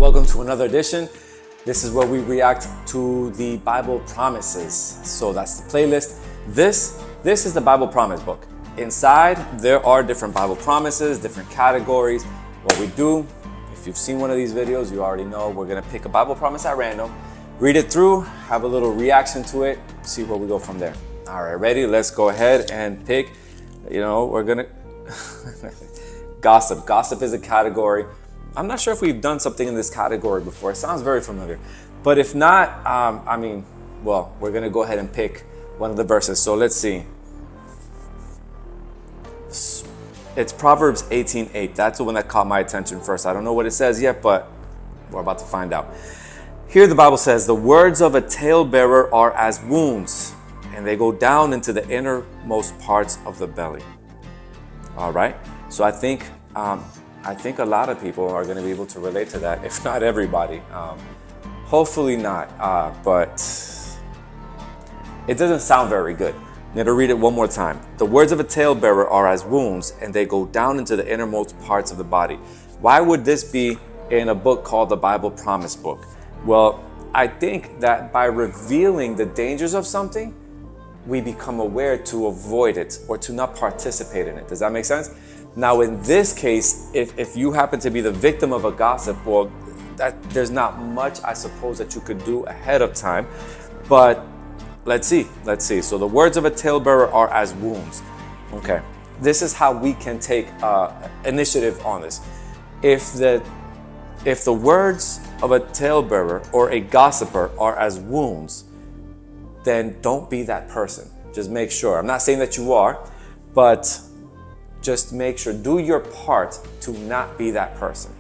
Welcome to another edition. This is where we react to the Bible promises. So that's the playlist. This is the Bible promise book. Inside, there are different Bible promises, different categories. What we do, if you've seen one of these videos, you already know we're going to pick a Bible promise at random, read it through, have a little reaction to it, see where we go from there. All right, ready? Let's go ahead and pick. We're going to gossip. Gossip is a category. I'm not sure if we've done something in this category before. It sounds very familiar. But if not, we're going to go ahead and pick one of the verses. So let's see. It's Proverbs 18:8. That's the one that caught my attention first. I don't know what it says yet, but we're about to find out. Here the Bible says, "The words of a talebearer are as wounds, and they go down into the innermost parts of the belly." All right. So I think a lot of people are going to be able to relate to that, if not everybody. Hopefully not, but it doesn't sound very good. I'm going to read it one more time. "The words of a talebearer are as wounds, and they go down into the innermost parts of the body." Why would this be in a book called the Bible Promise Book? Well, I think that by revealing the dangers of something, we become aware to avoid it or to not participate in it. Does that make sense? Now, in this case, if you happen to be the victim of a gossip, well, there's not much, I suppose, that you could do ahead of time. But let's see. So the words of a talebearer are as wounds. Okay, this is how we can take initiative on this. If the words of a talebearer or a gossiper are as wounds, then don't be that person. Just make sure. I'm not saying that you are, but just make sure, do your part to not be that person.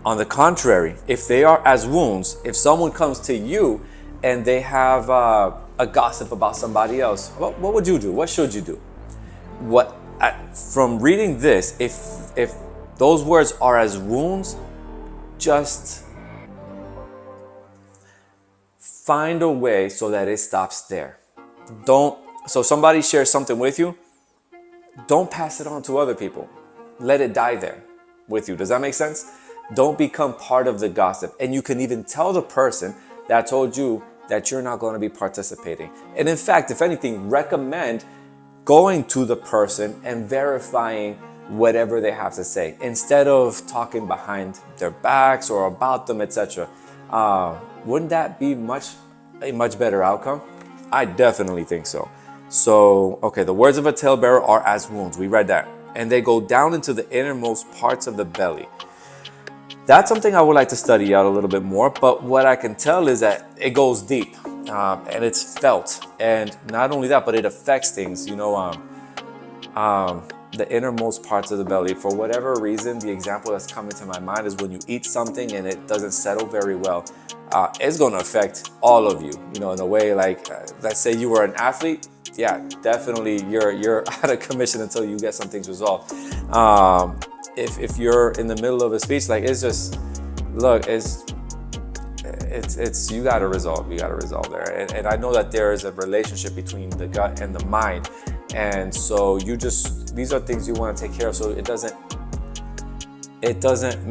On the contrary, if they are as wounds, if someone comes to you and they have a gossip about somebody else, what would you do? What should you do? From reading this, if those words are as wounds, just find a way so that it stops there. So somebody shares something with you, don't pass it on to other people. Let it die there with you. Does that make sense? Don't become part of the gossip. And you can even tell the person that told you that you're not going to be participating. And in fact, if anything, recommend going to the person and verifying whatever they have to say instead of talking behind their backs or about them, etc. Wouldn't that be a much better outcome? I definitely think so. So, okay, the words of a talebearer are as wounds. We read that. And they go down into the innermost parts of the belly. That's something I would like to study out a little bit more. But what I can tell is that it goes deep and it's felt. And not only that, but it affects things. The innermost parts of the belly. For whatever reason, the example that's coming to my mind is when you eat something and it doesn't settle very well. It's going to affect all of you, in a way. Like, let's say you were an athlete. Yeah, definitely you're out of commission until you get some things resolved. If you're in the middle of a speech, like, it's just, look, it's you got to resolve there. And I know that there is a relationship between the gut and the mind. And so these are things you want to take care of, so it doesn't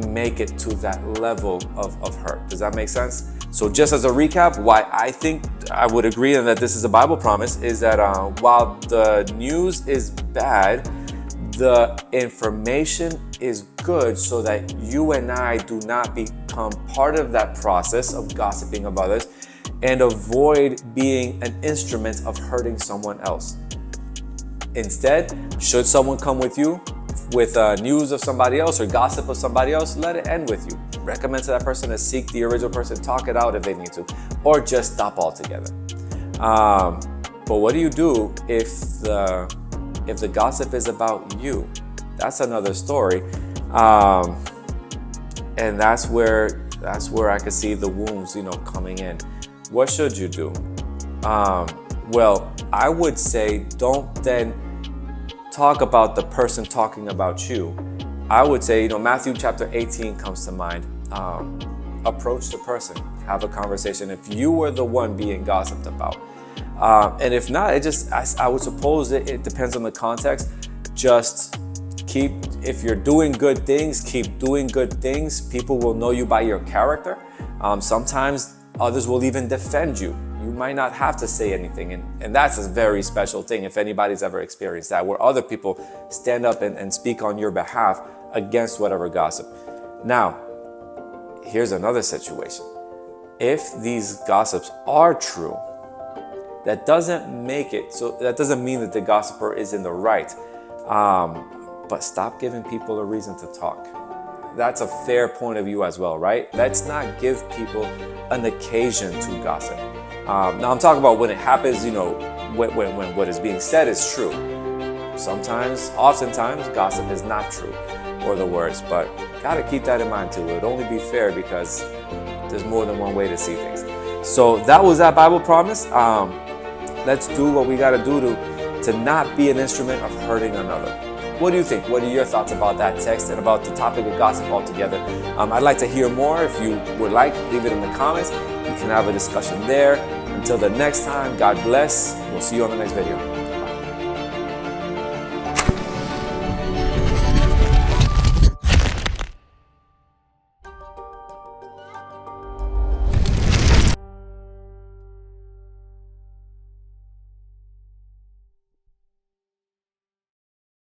make it to that level of hurt. Does that make sense? So just as a recap, why I think I would agree and that this is a Bible promise is that while the news is bad, the information is good so that you and I do not become part of that process of gossiping of others and avoid being an instrument of hurting someone else. Instead, should someone come with you with news of somebody else or gossip of somebody else, let it end with you. Recommend to that person to seek the original person, talk it out if they need to, or just stop altogether. But what do you do if the gossip is about you? That's another story, and that's where I could see the wounds, coming in. What should you do? Well, I would say don't then talk about the person talking about you. I would say, Matthew chapter 18 comes to mind. Approach the person, have a conversation if you were the one being gossiped about. And if not, I would suppose it depends on the context. Just If you're doing good things, keep doing good things. People will know you by your character. Sometimes others will even defend you. You might not have to say anything, and that's a very special thing if anybody's ever experienced that, where other people stand up and speak on your behalf against whatever gossip. Now, here's another situation. If these gossips are true, that doesn't mean that the gossiper is in the right. But stop giving people a reason to talk. That's a fair point of view as well, right? Let's not give people an occasion to gossip. Now I'm talking about when it happens, when what is being said is true. Oftentimes, gossip is not true, or the words, but gotta keep that in mind too. It would only be fair because there's more than one way to see things. So that was that Bible promise. Let's do what we gotta do to not be an instrument of hurting another. What do you think? What are your thoughts about that text and about the topic of gossip altogether? I'd like to hear more. If you would like, leave it in the comments. We can have a discussion there. Until the next time, God bless. We'll see you on the next video.